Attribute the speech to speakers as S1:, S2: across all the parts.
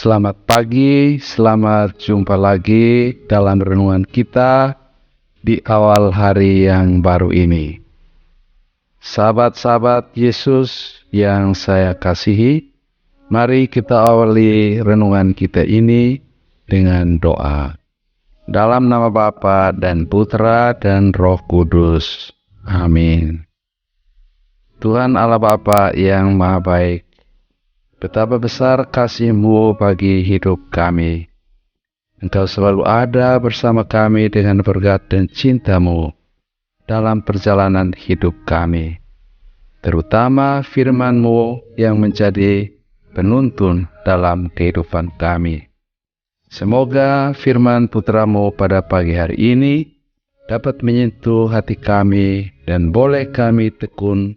S1: Selamat pagi, selamat jumpa lagi dalam renungan kita di awal hari yang baru ini. Sahabat-sahabat Yesus yang saya kasihi, mari kita awali renungan kita ini dengan doa. Dalam nama Bapa dan Putra dan Roh Kudus. Amin. Tuhan Allah Bapa yang Maha Baik, betapa besar kasih-Mu bagi hidup kami. Engkau selalu ada bersama kami dengan berkat dan cinta-Mu dalam perjalanan hidup kami. Terutama firman-Mu yang menjadi penuntun dalam kehidupan kami. Semoga firman Putra-Mu pada pagi hari ini dapat menyentuh hati kami dan boleh kami tekun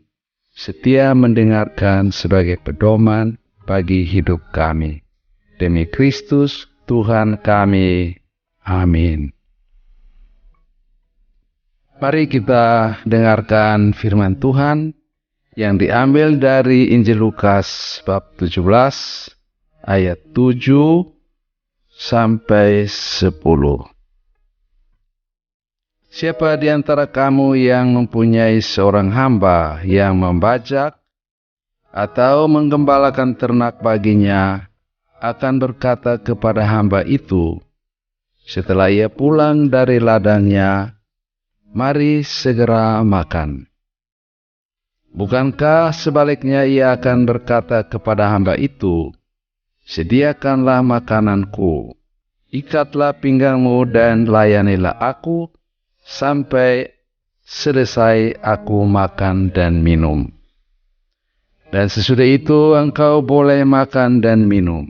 S1: setia mendengarkan sebagai pedoman bagi hidup kami. Demi Kristus Tuhan kami. Amin. Mari kita dengarkan firman Tuhan yang diambil dari Injil Lukas bab 17 ayat 7 sampai 10. Siapa di antara kamu yang mempunyai seorang hamba yang membajak atau menggembalakan ternak baginya, akan berkata kepada hamba itu, setelah ia pulang dari ladangnya, mari segera makan. Bukankah sebaliknya ia akan berkata kepada hamba itu, sediakanlah makananku, ikatlah pinggangmu dan layanilah aku, sampai selesai aku makan dan minum. Dan sesudah itu engkau boleh makan dan minum.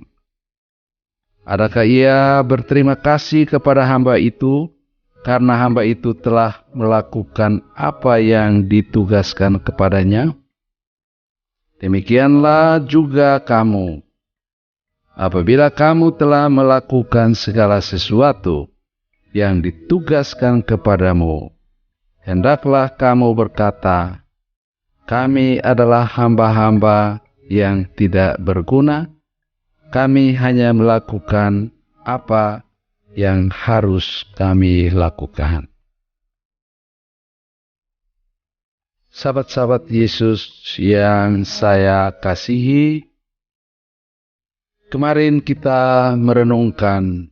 S1: Adakah ia berterima kasih kepada hamba itu, karena hamba itu telah melakukan apa yang ditugaskan kepadanya? Demikianlah juga kamu. Apabila kamu telah melakukan segala sesuatu yang ditugaskan kepadamu, hendaklah kamu berkata, kami adalah hamba-hamba yang tidak berguna. Kami hanya melakukan apa yang harus kami lakukan. Sahabat-sahabat Yesus yang saya kasihi, kemarin kita merenungkan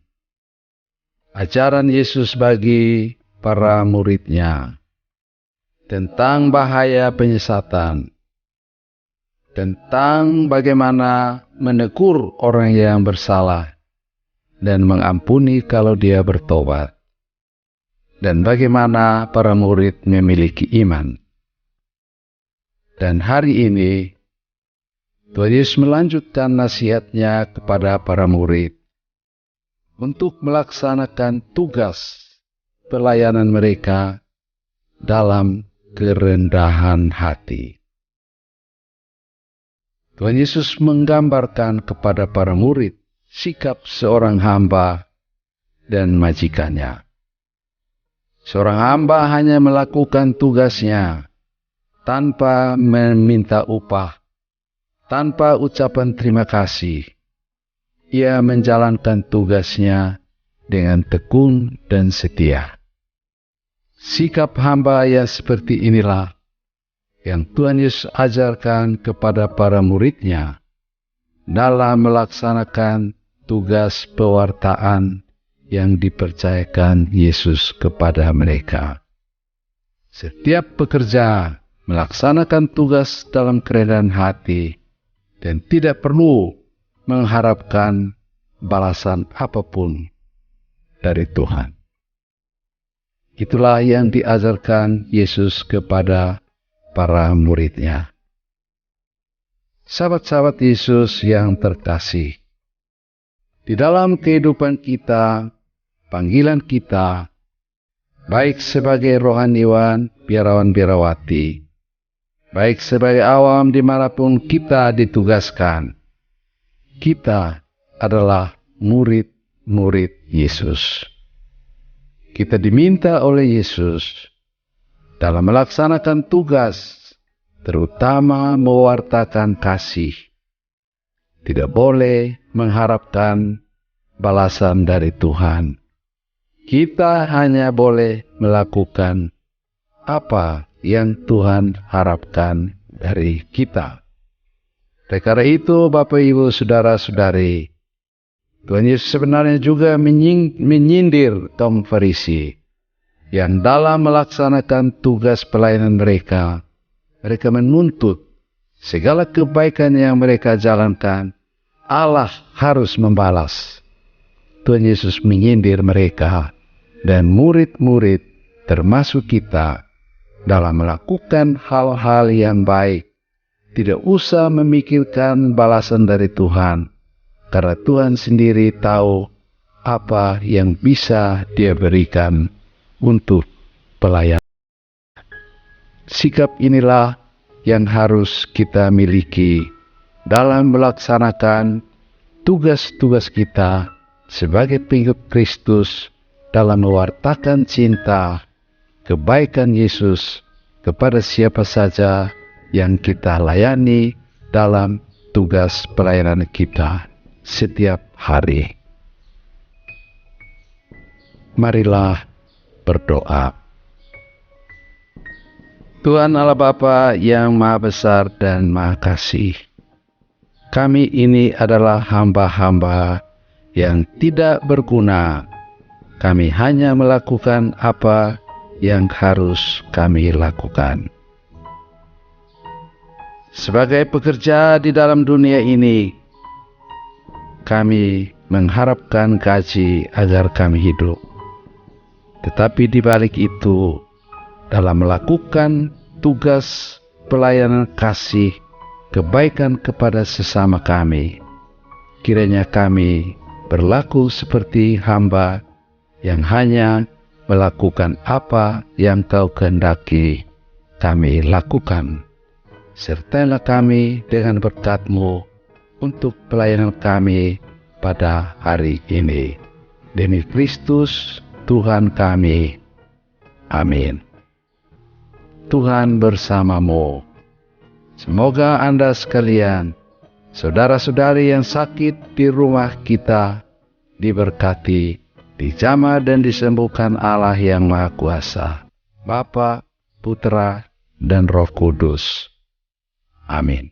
S1: ajaran Yesus bagi para murid-Nya tentang bahaya penyesatan, tentang bagaimana menegur orang yang bersalah dan mengampuni kalau dia bertobat, dan bagaimana para murid memiliki iman. Dan hari ini Tuhan Yesus melanjutkan nasihatnya kepada para murid untuk melaksanakan tugas pelayanan mereka dalam kerendahan hati. Tuhan Yesus menggambarkan kepada para murid sikap seorang hamba dan majikannya. Seorang hamba hanya melakukan tugasnya tanpa meminta upah, tanpa ucapan terima kasih. Ia menjalankan tugasnya dengan tekun dan setia. Sikap hamba yang seperti inilah yang Tuhan Yesus ajarkan kepada para murid-Nya dalam melaksanakan tugas pewartaan yang dipercayakan Yesus kepada mereka. Setiap pekerja melaksanakan tugas dalam kerendahan hati dan tidak perlu mengharapkan balasan apapun dari Tuhan. Itulah yang diajarkan Yesus kepada para murid-Nya. Sahabat-sahabat Yesus yang terkasih, di dalam kehidupan kita, panggilan kita, baik sebagai rohaniwan, biarawan-biarawati, baik sebagai awam dimanapun kita ditugaskan, kita adalah murid-murid Yesus. Kita diminta oleh Yesus dalam melaksanakan tugas, terutama mewartakan kasih, tidak boleh mengharapkan balasan dari Tuhan. Kita hanya boleh melakukan apa yang Tuhan harapkan dari kita. Oleh karena itu, Bapak, Ibu, Saudara-saudari, Tuhan Yesus sebenarnya juga menyindir kaum Farisi yang dalam melaksanakan tugas pelayanan mereka menuntut segala kebaikan yang mereka jalankan, Allah harus membalas. Tuhan Yesus menyindir mereka dan murid-murid termasuk kita dalam melakukan hal-hal yang baik. Tidak usah memikirkan balasan dari Tuhan, karena Tuhan sendiri tahu apa yang bisa Dia berikan untuk pelayan. Sikap inilah yang harus kita miliki dalam melaksanakan tugas-tugas kita sebagai pengikut Kristus dalam mewartakan cinta, kebaikan Yesus kepada siapa saja yang kita layani dalam tugas pelayanan kita setiap hari. Marilah berdoa. Tuhan Allah Bapa yang Maha Besar dan Maha Kasih, kami ini adalah hamba-hamba yang tidak berguna. Kami hanya melakukan apa yang harus kami lakukan. Sebagai pekerja di dalam dunia ini, kami mengharapkan gaji agar kami hidup. Tetapi di balik itu, dalam melakukan tugas pelayanan kasih, kebaikan kepada sesama kami, kiranya kami berlaku seperti hamba yang hanya melakukan apa yang Kau kehendaki kami lakukan. Sertailah kami dengan berkat-Mu untuk pelayanan kami pada hari ini. Demi Kristus Tuhan kami. Amin. Tuhan bersamamu. Semoga Anda sekalian, saudara-saudari yang sakit di rumah kita, diberkati, dijamah dan disembuhkan Allah yang Maha Kuasa, Bapa, Putra, dan Roh Kudus. Amin.